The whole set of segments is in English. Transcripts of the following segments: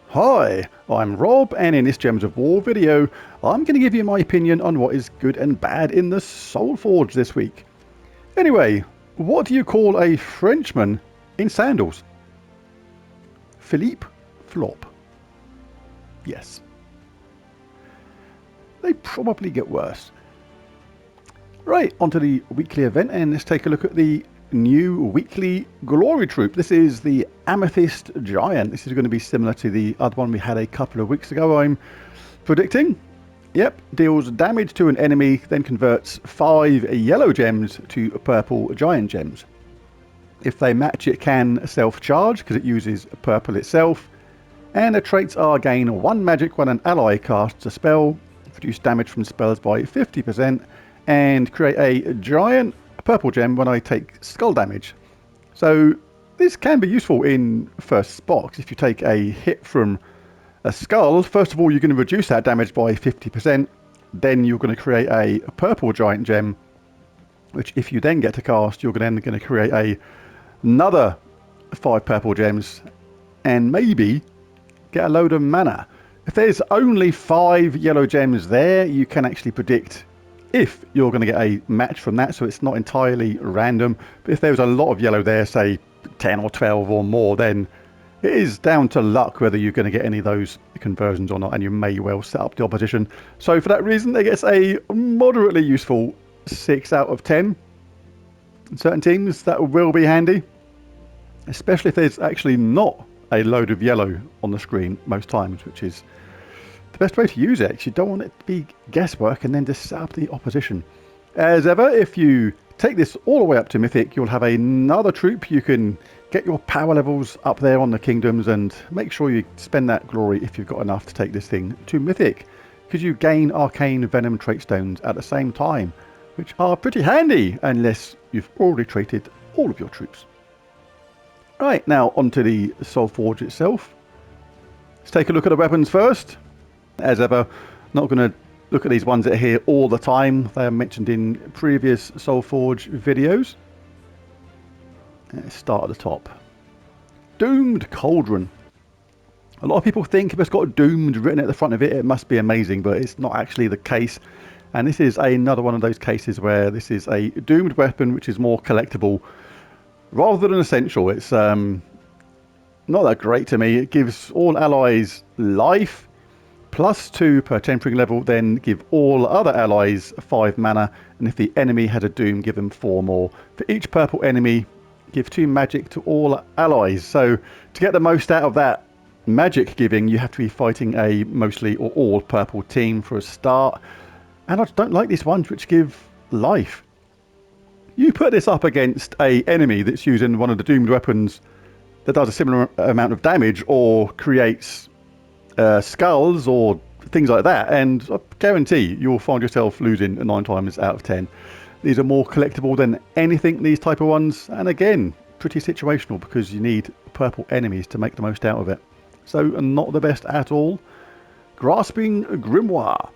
Hi, I'm Rob, and in this Gems of War video, I'm going to give you my opinion on what is good and bad in the Soulforge this week. Anyway, what do you call a Frenchman in sandals? Philippe Flop. Yes. They probably get worse. Right, onto the weekly event, and let's take a look at the new weekly glory troop. This is the Amethyst Giant. This is going to be similar to the other one we had a couple of weeks ago, I'm predicting. Yep, deals damage to an enemy, then converts 5 yellow gems to purple giant gems. If they match, it can self-charge because it uses purple itself. And the traits are gain 1 magic when an ally casts a spell, reduce damage from spells by 50%, and create a giant purple gem when I take skull damage. So this can be useful in first spots. If you take a hit from a skull, first of all you're going to reduce that damage by 50%, then you're going to create a purple giant gem, which if you then get to cast, you're then going to create another 5 purple gems and maybe get a load of mana. If there's only 5 yellow gems there, you can actually predict if you're going to get a match from that, so it's not entirely random. But if there's a lot of yellow there, say 10 or 12 or more, then it is down to luck whether you're going to get any of those conversions or not, and you may well set up the opposition. So for that reason, it gets a moderately useful 6 out of 10. In certain teams, that will be handy, especially if there's actually not a load of yellow on the screen most times, which is the best way to use it. You don't want it to be guesswork and then just set up the opposition. As ever, if you take this all the way up to Mythic, you'll have another troop. You can get your power levels up there on the kingdoms, and make sure you spend that glory if you've got enough to take this thing to Mythic, because you gain arcane venom trait stones at the same time, which are pretty handy unless you've already traded all of your troops. Right, now onto the Soulforge itself. Let's take a look at the weapons first. As ever, not going to look at these ones that are here all the time. They are mentioned in previous Soulforge videos. Let's start at the top. Doomed Cauldron. A lot of people think if it's got Doomed written at the front of it, it must be amazing, but it's not actually the case. And this is another one of those cases where this is a Doomed weapon, which is more collectible rather than essential. It's not that great to me. It gives all allies life, +2 per tempering level, then give all other allies 5 mana, and if the enemy had a doom, give them 4 more. For each purple enemy, give 2 magic to all allies. So to get the most out of that magic giving, you have to be fighting a mostly or all purple team for a start. And I just don't like these ones which give life. You put this up against a enemy that's using one of the doomed weapons that does a similar amount of damage or creates skulls or things like that, and I guarantee you'll find yourself losing 9 times out of 10. These are more collectible than anything, these type of ones, and again, pretty situational because you need purple enemies to make the most out of it. So not the best at all. Grasping Grimoire.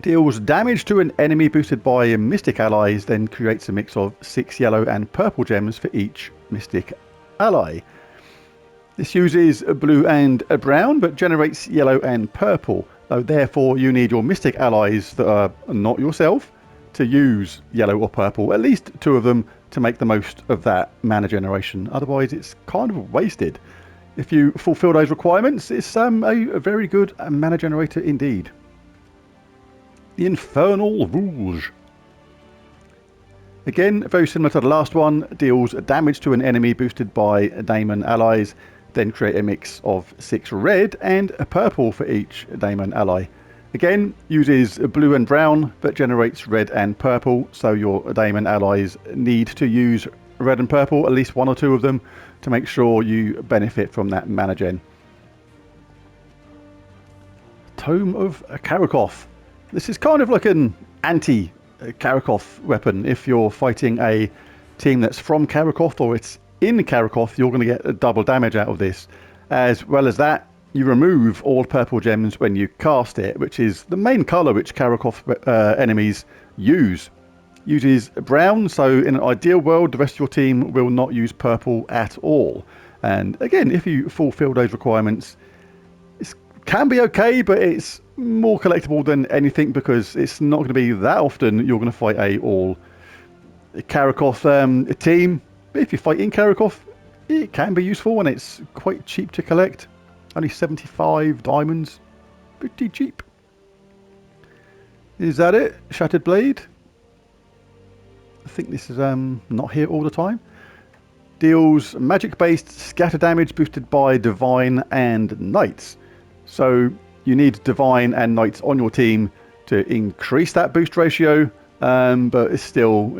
Deals damage to an enemy boosted by Mystic allies, then creates a mix of 6 yellow and purple gems for each Mystic ally. This uses blue and brown, but generates yellow and purple. So therefore, you need your Mystic allies that are not yourself to use yellow or purple, at least 2 of them, to make the most of that mana generation. Otherwise, it's kind of wasted. If you fulfill those requirements, it's a very good mana generator indeed. The Infernal Rules. Again, very similar to the last one, deals damage to an enemy boosted by Daemon allies, then create a mix of 6 red and a purple for each Daemon ally. Again, uses blue and brown, but generates red and purple, so your Daemon allies need to use red and purple, at least 1 or 2 of them, to make sure you benefit from that mana gen. Tome of Karakoth. This is kind of like an anti-Karakoth weapon. If you're fighting a team that's from Karakoth or it's in Karakoth, you're going to get a double damage out of this. As well as that, you remove all purple gems when you cast it, which is the main colour which Karakoth enemies use. uses brown, so in an ideal world the rest of your team will not use purple at all. And again, if you fulfill those requirements, it can be okay, but it's more collectible than anything because it's not going to be that often you're going to fight a all Karakov team. But if you fight in Karakov, it can be useful and it's quite cheap to collect. Only 75 diamonds, pretty cheap. Is that it? Shattered Blade. I think this is not here all the time. Deals magic-based scatter damage boosted by Divine and Knights. So you need Divine and Knights on your team to increase that boost ratio, but it's still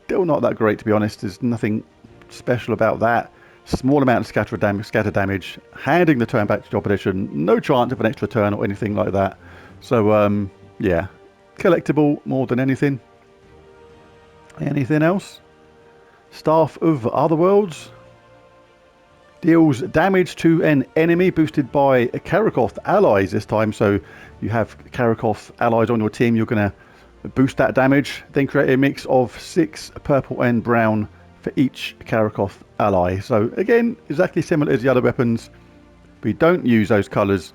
not that great, to be honest. There's nothing special about that. Small amount of scatter damage, handing the turn back to the opposition, no chance of an extra turn or anything like that. So yeah, collectible more than anything. Anything else? Staff of Otherworlds. Deals damage to an enemy boosted by Karakov allies this time. So you have Karakov allies on your team, you're going to boost that damage. Then create a mix of 6 purple and brown for each Karakov ally. So again, exactly similar as the other weapons. We don't use those colours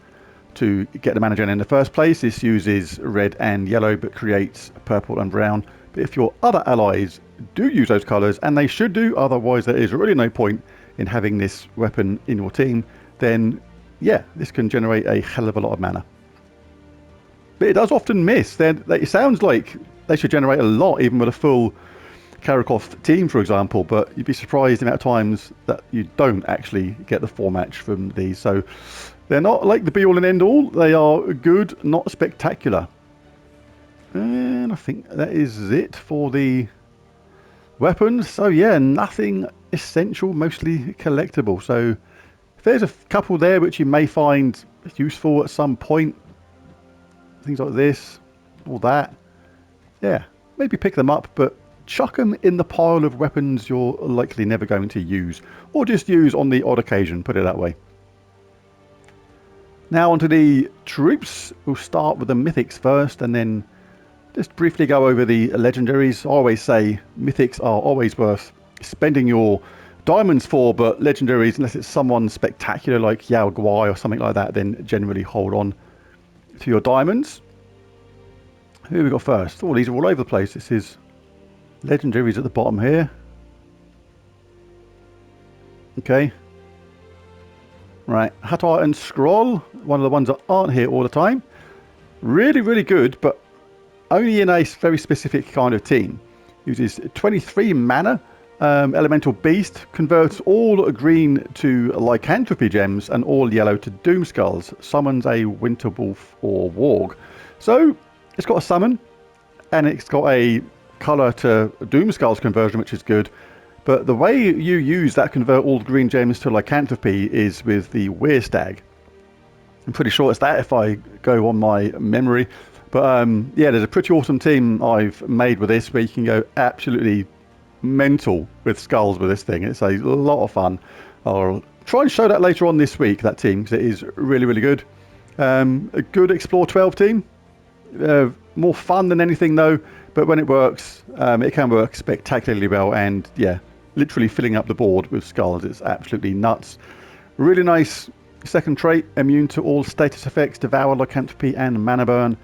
to get the mana gen in the first place. This uses red and yellow but creates purple and brown. But if your other allies do use those colours, and they should do, otherwise there is really no point in having this weapon in your team, then yeah, this can generate a hell of a lot of mana. But it does often miss. It sounds like they should generate a lot even with a full Karakov team, for example, but you'd be surprised the amount of times that you don't actually get the 4 match from these. So they're not like the be-all and end-all. They are good, not spectacular. And I think that is it for the weapons. So yeah, nothing essential, mostly collectible. So if there's a couple there which you may find useful at some point, things like this or that, yeah, maybe pick them up, but chuck them in the pile of weapons you're likely never going to use, or just use on the odd occasion, put it that way. Now onto the troops. We'll start with the Mythics first and then just briefly go over the Legendaries. I always say Mythics are always worth spending your diamonds for, but Legendaries, unless it's someone spectacular like Yao Guai or something like that, then generally hold on to your diamonds. Who we got first? Oh, these are all over the place. This is Legendaries at the bottom here. Okay. Right, Hatar and Scroll, one of the ones that aren't here all the time. Really, really good, but only in a very specific kind of team. Uses 23 mana, Elemental Beast, converts all green to Lycanthropy gems and all yellow to Doom Skulls, summons a Winter Wolf or Warg. So, it's got a summon, and it's got a colour to Doom Skulls conversion, which is good. But the way you use that convert all green gems to Lycanthropy is with the Weir Stag. I'm pretty sure it's that if I go on my memory. But yeah, there's a pretty awesome team I've made with this where you can go absolutely mental with skulls with this thing. It's a lot of fun. I'll try and show that later on this week, that team, because it is really, really good. A good Explore 12 team. More fun than anything though, but when it works, it can work spectacularly well, and yeah, literally filling up the board with skulls. It's absolutely nuts. Really nice second trait, immune to all status effects, devour, lycanthropy and mana burn,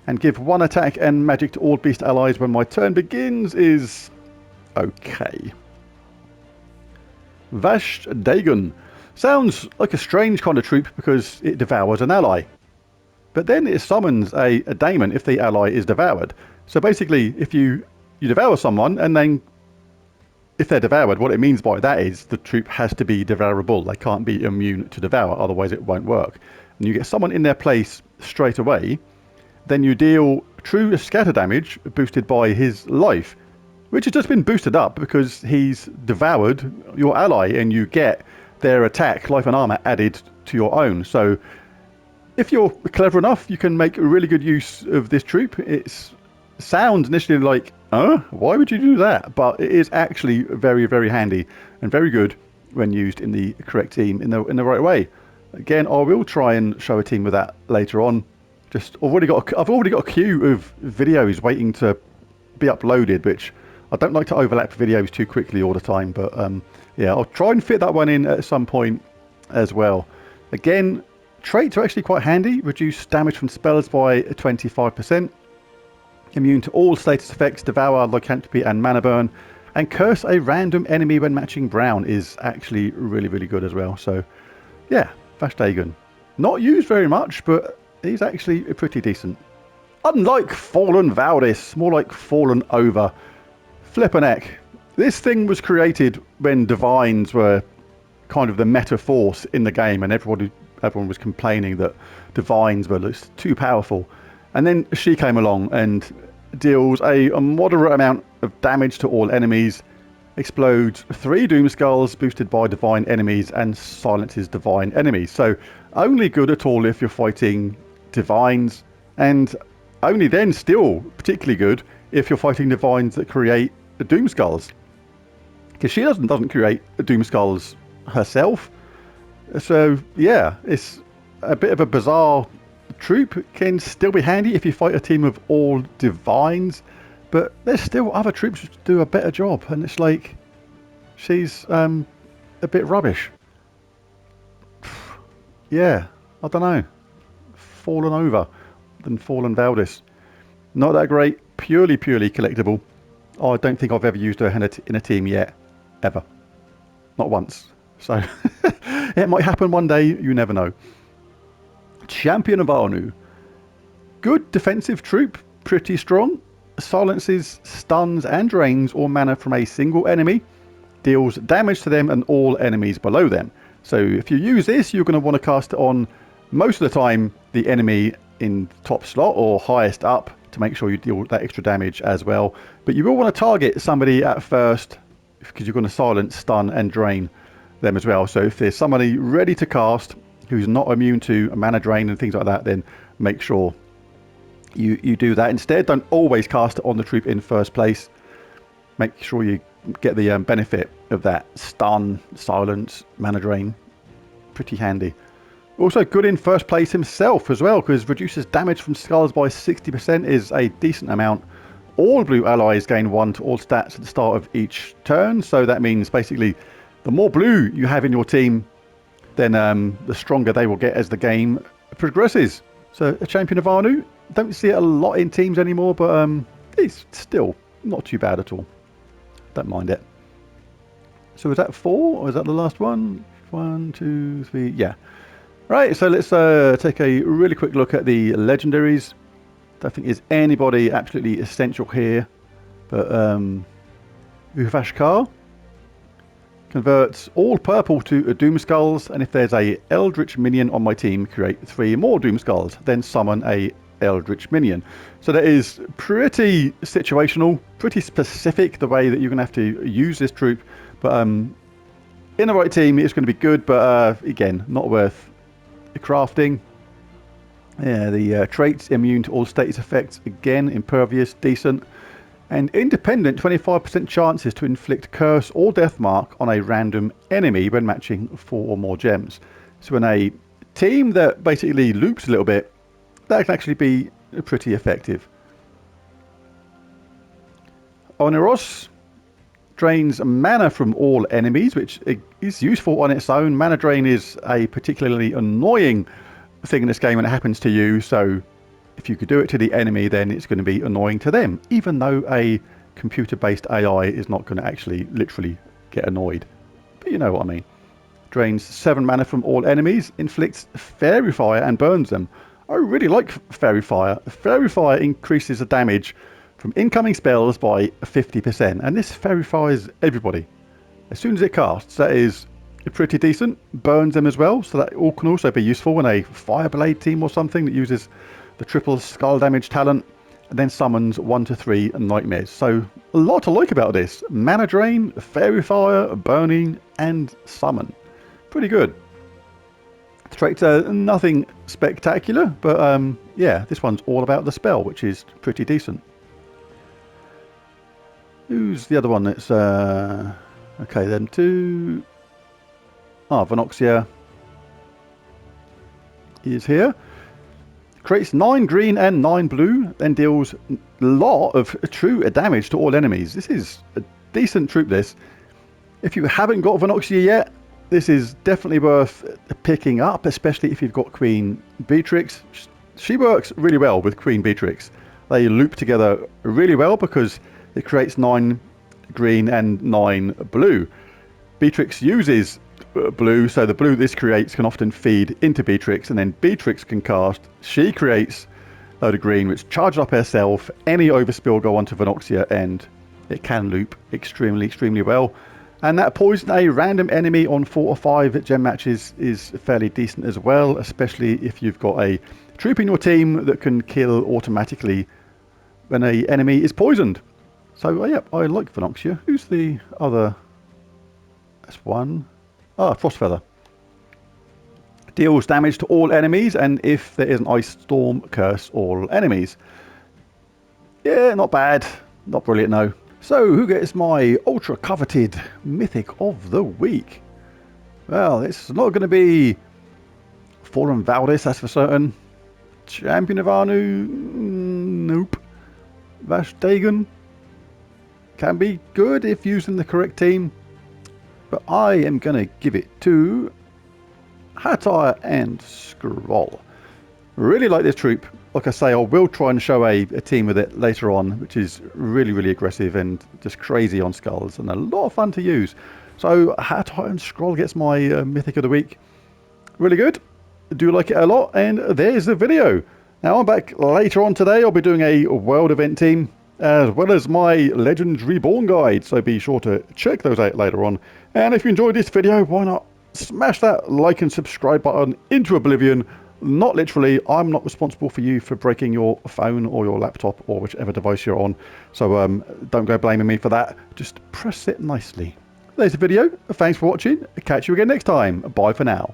and give 1 attack and magic to all beast allies when my turn begins is okay. Vash Dagon sounds like a strange kind of troop because it devours an ally, but then it summons a daemon if the ally is devoured. So basically, if you devour someone, and then if they're devoured, what it means by that is the troop has to be devourable. They can't be immune to devour, otherwise it won't work. And you get someone in their place straight away, then you deal true scatter damage boosted by his life, which has just been boosted up because he's devoured your ally, and you get their attack, life and armor added to your own. So if you're clever enough, you can make really good use of this troop. It sounds initially like, why would you do that? But it is actually very, very handy and very good when used in the correct team in the right way. Again, I will try and show a team with that later on. I've already got a queue of videos waiting to be uploaded, which I don't like to overlap videos too quickly all the time, but yeah, I'll try and fit that one in at some point as well. Again, traits are actually quite handy. Reduce damage from spells by 25%. Immune to all status effects, Devour, Lycanthropy and Mana Burn. And curse a random enemy when matching Brown is actually really, really good as well. So yeah, Vashtagan. Not used very much, but he's actually pretty decent. Unlike Fallen Valdis, more like Fallen Over. Flippin' heck. This thing was created when Divines were kind of the meta force in the game, and everyone was complaining that Divines were just too powerful. And then she came along and deals a moderate amount of damage to all enemies, explodes 3 Doom Skulls boosted by divine enemies, and silences divine enemies. So only good at all if you're fighting Divines, and only then still particularly good if you're fighting Divines that create the Doom Skulls. Because she doesn't create Doom Skulls herself. So yeah, it's a bit of a bizarre troop. It can still be handy if you fight a team of all Divines, but there's still other troops that do a better job, and it's like she's a bit rubbish. Yeah, I don't know. Fallen Over than Fallen Valdis. Not that great. Purely collectible. I don't think I've ever used her in a team yet. Ever. Not once. So it might happen one day, you never know. Champion of Anu. Good defensive troop, pretty strong. Silences, stuns and drains all mana from a single enemy. Deals damage to them and all enemies below them. So if you use this, you're going to want to cast it on most of the time the enemy in top slot or highest up to make sure you deal that extra damage as well. But you will want to target somebody at first because you're going to silence, stun and drain them as well. So if there's somebody ready to cast who's not immune to a mana drain and things like that, then make sure you do that instead. Don't always cast it on the troop in first place. Make sure you get the benefit of that stun, silence, mana drain. Pretty handy. Also good in first place himself as well, because reduces damage from skulls by 60% is a decent amount. All blue allies gain 1 to all stats at the start of each turn, so that means basically the more blue you have in your team, then the stronger they will get as the game progresses. So a Champion of Anu, don't see it a lot in teams anymore, but it's still not too bad at all. Don't mind it. So is that 4 or is that the last one? 1, 2, 3, yeah. Right, so let's take a really quick look at the Legendaries. Don't think there's anybody absolutely essential here, but Uvashkar converts all purple to Doom Skulls, and if there's a Eldritch minion on my team, create 3 more Doom Skulls, then summon a Eldritch minion. So that is pretty situational, pretty specific the way that you're going to have to use this troop, but in the right team it's going to be good, but again, not worth crafting. Yeah, the traits, immune to all status effects, again, impervious, decent. And independent, 25% chances to inflict curse or death mark on a random enemy when matching 4 or more gems. So in a team that basically loops a little bit, that can actually be pretty effective. Oneros drains mana from all enemies, which is useful on its own. Mana drain is a particularly annoying thing in this game when it happens to you, so if you could do it to the enemy, then it's going to be annoying to them, even though a computer-based AI is not going to actually literally get annoyed. But you know what I mean. Drains 7 mana from all enemies, inflicts Fairy Fire and burns them. I really like Fairy Fire. Fairy Fire increases the damage from incoming spells by 50%, and this Fairy Fires everybody. As soon as it casts, that is pretty decent. Burns them as well, so that all can also be useful in a Fireblade team or something that uses the triple skull damage talent, and then summons 1 to 3 nightmares. So a lot to like about this. Mana drain, Fairy Fire, burning, and summon. Pretty good. Traits are nothing spectacular, but yeah, this one's all about the spell, which is pretty decent. Who's the other one that's okay then? Venoxia is here. Creates 9 green and 9 blue, then deals a lot of true damage to all enemies. This is a decent troop, this. If you haven't got Venoxia yet, this is definitely worth picking up, especially if you've got Queen Beatrix. She works really well with Queen Beatrix. They loop together really well because it creates 9 green and 9 blue. Beatrix uses blue, so the blue this creates can often feed into Beatrix, and then Beatrix can cast. She creates a load of green, which charges up herself. Any overspill go onto Venoxia, and it can loop extremely well. And that poison a random enemy on 4 or 5 gem matches is fairly decent as well, especially if you've got a troop in your team that can kill automatically when an enemy is poisoned. So yeah, I like Venoxia. Who's the other? That's one. Ah, Frostfeather. Deals damage to all enemies, and if there is an Ice Storm, curse all enemies. Yeah, not bad. Not brilliant, no. So, who gets my ultra coveted Mythic of the Week? Well, it's not going to be Fallen Valdis, that's for certain. Champion of Anu? Nope. Vashdagon? Can be good if used in the correct team. But I am going to give it to Hatire and Scroll. Really like this troop. Like I say, I will try and show a team with it later on, which is really aggressive and just crazy on skulls and a lot of fun to use. So Hatire and Scroll gets my Mythic of the Week. Really good. I do like it a lot, and there's the video. Now I'm back later on today. I'll be doing a world event team as well as my Legends Reborn guide, so be sure to check those out later on. And if you enjoyed this video, why not smash that like and subscribe button into oblivion. Not literally, I'm not responsible for you for breaking your phone or your laptop or whichever device you're on, so don't go blaming me for that. Just press it nicely. There's the video. Thanks for watching. Catch you again next time. Bye for now.